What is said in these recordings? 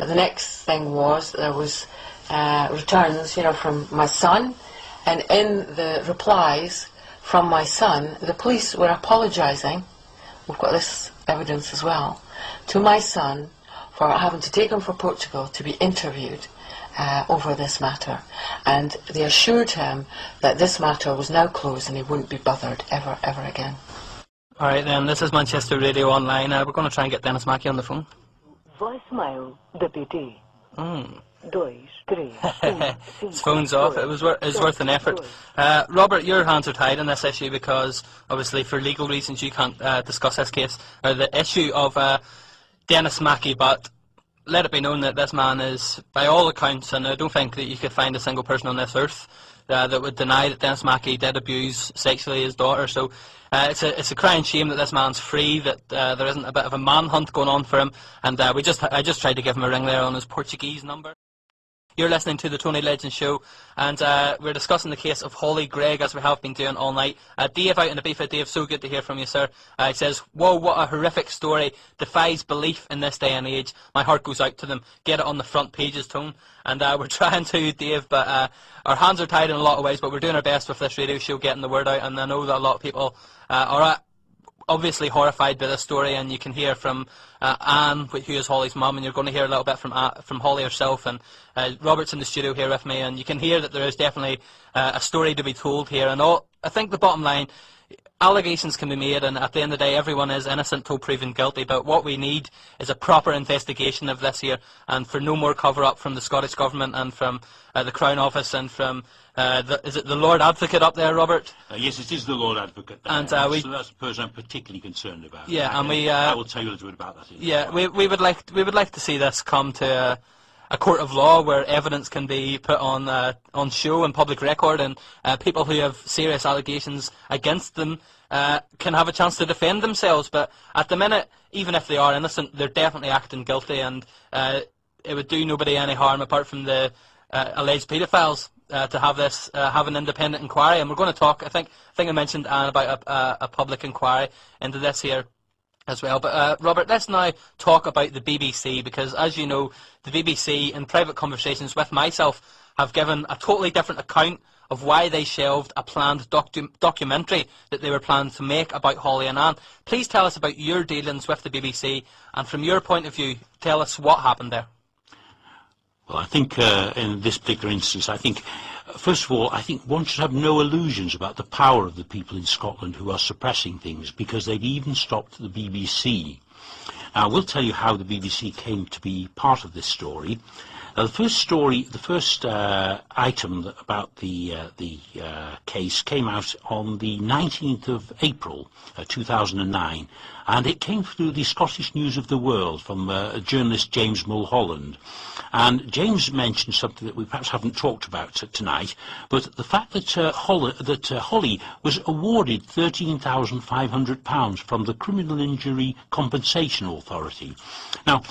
The next thing was there was returns, from my son, and in the replies from my son, the police were apologising, we've got this evidence as well, to my son for having to take him for Portugal to be interviewed over this matter, and they assured him that this matter was now closed and he wouldn't be bothered ever again. Alright then, this is Manchester Radio Online. We're going to try and get Denis Mackie on the phone. Voicemail deputy. His phone's off. It was worth an effort. Robert, your hands are tied on this issue because obviously for legal reasons you can't discuss this case, or the issue of Denis Mackie, but let it be known that this man is, by all accounts, and I don't think that you could find a single person on this earth that would deny that Denis Mackie did abuse sexually his daughter. So it's a crying shame that this man's free, that there isn't a bit of a manhunt going on for him, and I just tried to give him a ring there on his Portuguese number. You're listening to the Tony Legend Show, and we're discussing the case of Hollie Greig, as we have been doing all night. Dave out in the Beefit. Dave, so good to hear from you, sir. He says, whoa, what a horrific story. Defies belief in this day and age. My heart goes out to them. Get it on the front pages, Tone. And we're trying to, Dave, but our hands are tied in a lot of ways, but we're doing our best with this radio show, getting the word out, and I know that a lot of people are obviously horrified by this story, and you can hear from Anne, who is Hollie's mum, and you're going to hear a little bit from Hollie herself, and Robert's in the studio here with me, and you can hear that there is definitely a story to be told here. And I think the bottom line, allegations can be made, and at the end of the day everyone is innocent till proven guilty, but what we need is a proper investigation of this here, and for no more cover-up from the Scottish Government and from the Crown Office and from is it the Lord Advocate up there, Robert? Yes, it is the Lord Advocate there, and so that's the person I'm particularly concerned about. Yeah, and I will tell you a little bit about that. Yeah, we would like to see this come to a court of law where evidence can be put on show and public record, and people who have serious allegations against them can have a chance to defend themselves. But at the minute, even if they are innocent, they're definitely acting guilty, and it would do nobody any harm apart from the alleged paedophiles to have an independent inquiry. And we're going to talk. I think I mentioned, Anne, about a public inquiry into this here as well. But Robert, let's now talk about the BBC, because as you know, the BBC in private conversations with myself have given a totally different account of why they shelved a planned documentary that they were planning to make about Hollie and Anne. Please tell us about your dealings with the BBC, and from your point of view, tell us what happened there. Well, I think in this particular instance, first of all, I think one should have no illusions about the power of the people in Scotland who are suppressing things, because they've even stopped the BBC. Now, I will tell you how the BBC came to be part of this story. The first item about the case came out on the 19th of April 2009, and it came through the Scottish News of the World from journalist James Mulholland. And James mentioned something that we perhaps haven't talked about tonight, but the fact that Hollie was awarded £13,500 from the Criminal Injury Compensation Authority. Now,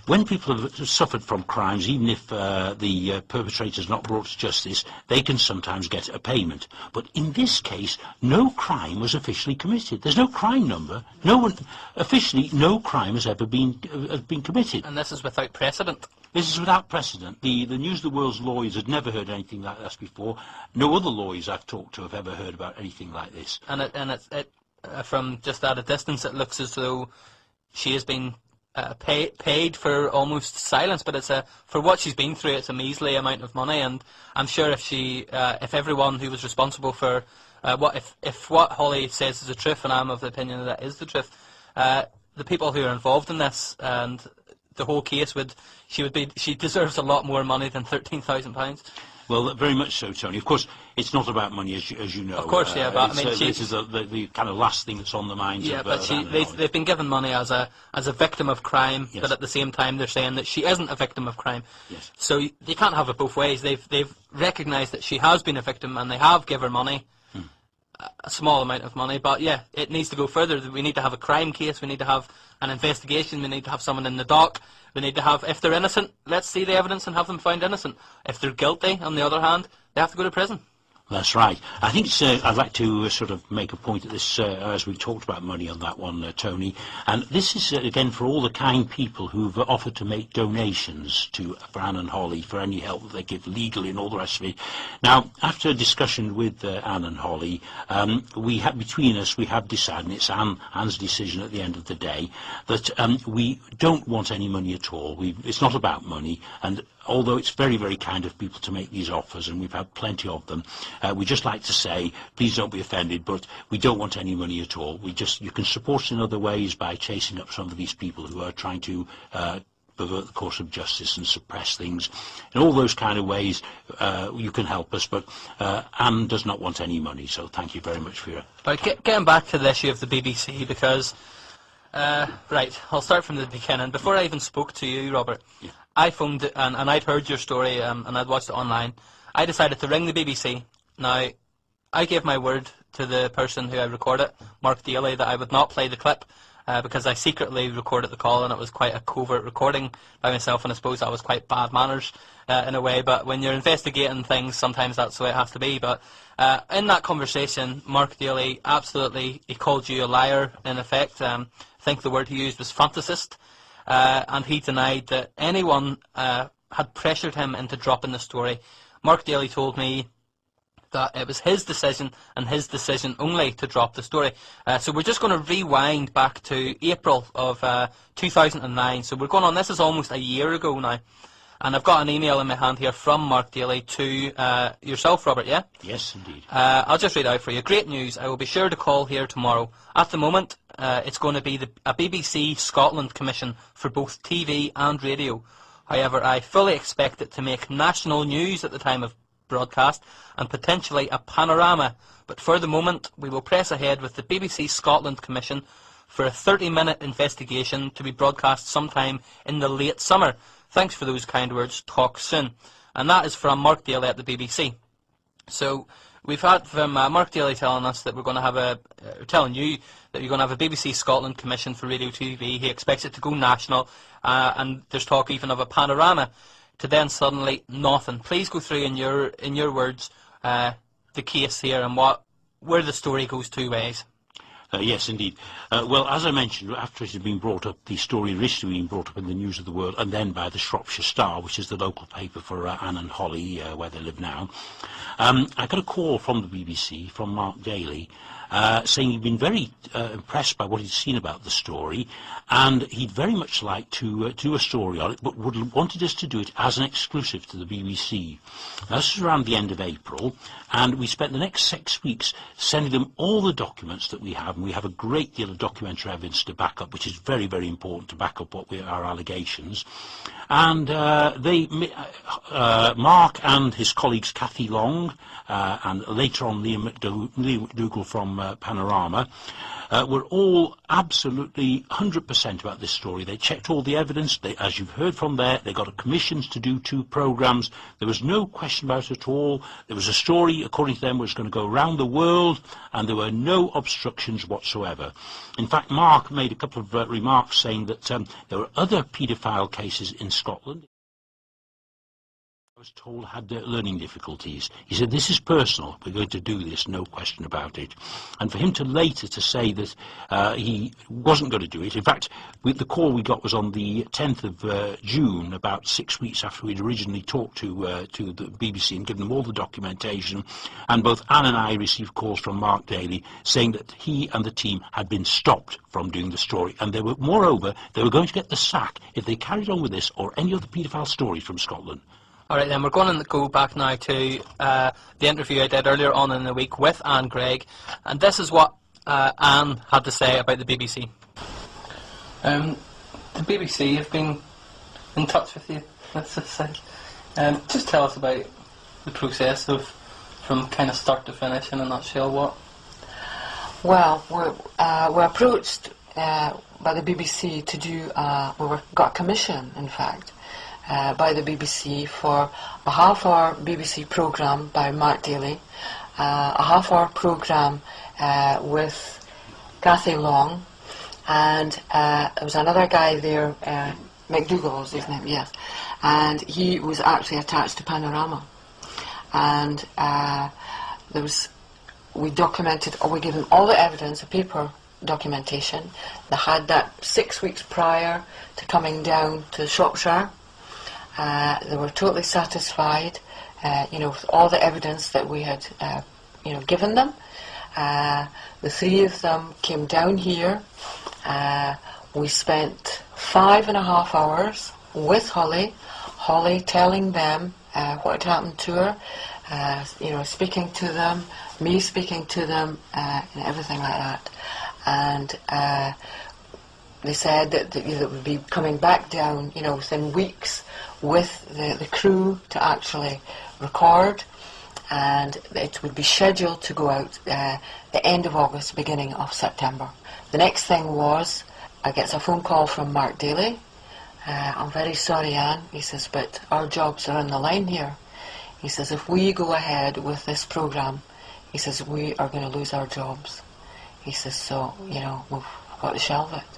when people have suffered from crimes, even if the perpetrator is not brought to justice, they can sometimes get a payment. But in this case, no crime was officially committed. There's no crime number. Officially, no crime has ever been committed. And this is without precedent. This is without precedent. The News of the World's lawyers had never heard anything like this before. No other lawyers I've talked to have ever heard about anything like this. And it from just at a distance, it looks as though she has been paid for almost silence, but for what she's been through, it's a measly amount of money. And I'm sure if everyone who was responsible for if what Hollie says is the truth, and I'm of the opinion that is the truth, the people who are involved in this and the whole case she deserves a lot more money than £13,000. Well, very much so, Tony. Of course, it's not about money, as you know. Of course, yeah, but I mean, this is the kind of last thing that's on the minds. Yeah, but they've been given money as a victim of crime, yes. But at the same time, they're saying that she isn't a victim of crime. Yes. So you can't have it both ways. They've recognised that she has been a victim, and they have given her money, a small amount of money. But yeah, it needs to go further. We need to have a crime case. We need to have an investigation. We need to have someone in the dock. We need to have, if they're innocent, let's see the evidence and have them found innocent. If they're guilty, on the other hand, they have to go to prison. That's right. I think I'd like to sort of make a point at this, as we talked about money on that one, Tony. And this is, again, for all the kind people who've offered to make donations for Anne and Hollie, for any help that they give legally and all the rest of it. Now, after a discussion with Anne and Hollie, between us, we have decided, and it's Anne's decision at the end of the day, that we don't want any money at all. It's not about money, and although it's very, very kind of people to make these offers, and we've had plenty of them, we just like to say, please don't be offended, but we don't want any money at all. You can support us in other ways by chasing up some of these people who are trying to pervert the course of justice and suppress things. In all those kind of ways, you can help us, but Anne does not want any money, so thank you very much for your... But getting back to the issue of the BBC, because... right, I'll start from the beginning. Before I even spoke to you, Robert, yeah. I phoned it, and I'd heard your story, and I'd watched it online. I decided to ring the BBC. Now, I gave my word to the person who I recorded, Mark Daly, that I would not play the clip, because I secretly recorded the call, and it was quite a covert recording by myself, and I suppose that was quite bad manners in a way. But when you're investigating things, sometimes that's the way it has to be. But in that conversation, Mark Daly absolutely, he called you a liar, in effect. I think the word he used was fantasist, and he denied that anyone had pressured him into dropping the story. Mark Daly told me that it was his decision and his decision only to drop the story. So we're just going to rewind back to April of 2009. So we're going on, this is almost a year ago now. And I've got an email in my hand here from Mark Daly to yourself, Robert, yeah? Yes, indeed. I'll just read out for you. Great news. I will be sure to call here tomorrow. At the moment, it's going to be a BBC Scotland commission for both TV and radio. However, I fully expect it to make national news at the time of broadcast and potentially a panorama. But for the moment, we will press ahead with the BBC Scotland Commission for a 30-minute investigation to be broadcast sometime in the late summer. Thanks for those kind words. Talk soon. And that is from Mark Daly at the BBC. So we've had from Mark Daly telling us that we're going to have telling you that you're going to have a BBC Scotland Commission for Radio TV. He expects it to go national, and there's talk even of a panorama. To then suddenly nothing. Please go through in your words the case here and where the story goes two ways. Yes, indeed. Well, as I mentioned, after it had been brought up, the story originally being brought up in the News of the World, and then by the Shropshire Star, which is the local paper for Anne and Hollie, where they live now, I got a call from the BBC, from Mark Daly, saying he'd been very impressed by what he'd seen about the story, and he'd very much like to do a story on it, but wanted us to do it as an exclusive to the BBC. Now, this was around the end of April, and we spent the next 6 weeks sending them all the documents that we have, and we have a great deal of documentary evidence to back up, which is very, very important to back up our allegations. And Mark and his colleagues Cathy Long, and later on Liam McDougall from Panorama, were all absolutely 100% about this story. They checked all the evidence. As you've heard from there, they got commissions to do 2 programmes. There was no question about it at all. There was a story, according to them, was going to go around the world, and there were no obstructions whatsoever. In fact, Mark made a couple of remarks saying that there were other paedophile cases in Scotland. I was told had learning difficulties. He said, this is personal, we're going to do this, no question about it. And for him to later to say that he wasn't going to do it, in fact, the call we got was on the 10th of June, about 6 weeks after we'd originally talked to the BBC and given them all the documentation, and both Anne and I received calls from Mark Daly saying that he and the team had been stopped from doing the story, and they were, moreover, they were going to get the sack if they carried on with this or any other paedophile stories from Scotland. All right, then we're going to go back now to the interview I did earlier on in the week with Anne Greig, and this is what Anne had to say about the BBC. The BBC have been in touch with you, let's just say. Just tell us about the process from kind of start to finish in a nutshell. What? Well, we're approached by the BBC to do. We got a commission, in fact. By the BBC for a half-hour BBC programme by Mark Daly, a half-hour programme with Cathy Long, and there was another guy there, McDougall was his name, yes, and he was actually attached to Panorama. And we documented, or we gave them all the evidence, the paper documentation. They had that 6 weeks prior to coming down to Shropshire. They were totally satisfied, with all the evidence that we had, given them. The three of them came down here. We spent 5.5 hours with Hollie telling them what had happened to her, speaking to them, me speaking to them, and everything like that. And they said that they would be coming back down, within weeks with the crew to actually record, and it would be scheduled to go out the end of August, beginning of September. The next thing was, I get a phone call from Mark Daly. I'm very sorry, Anne, he says, but our jobs are on the line here. He says, if we go ahead with this programme, he says, we are going to lose our jobs. He says, so, we've got to shelve it.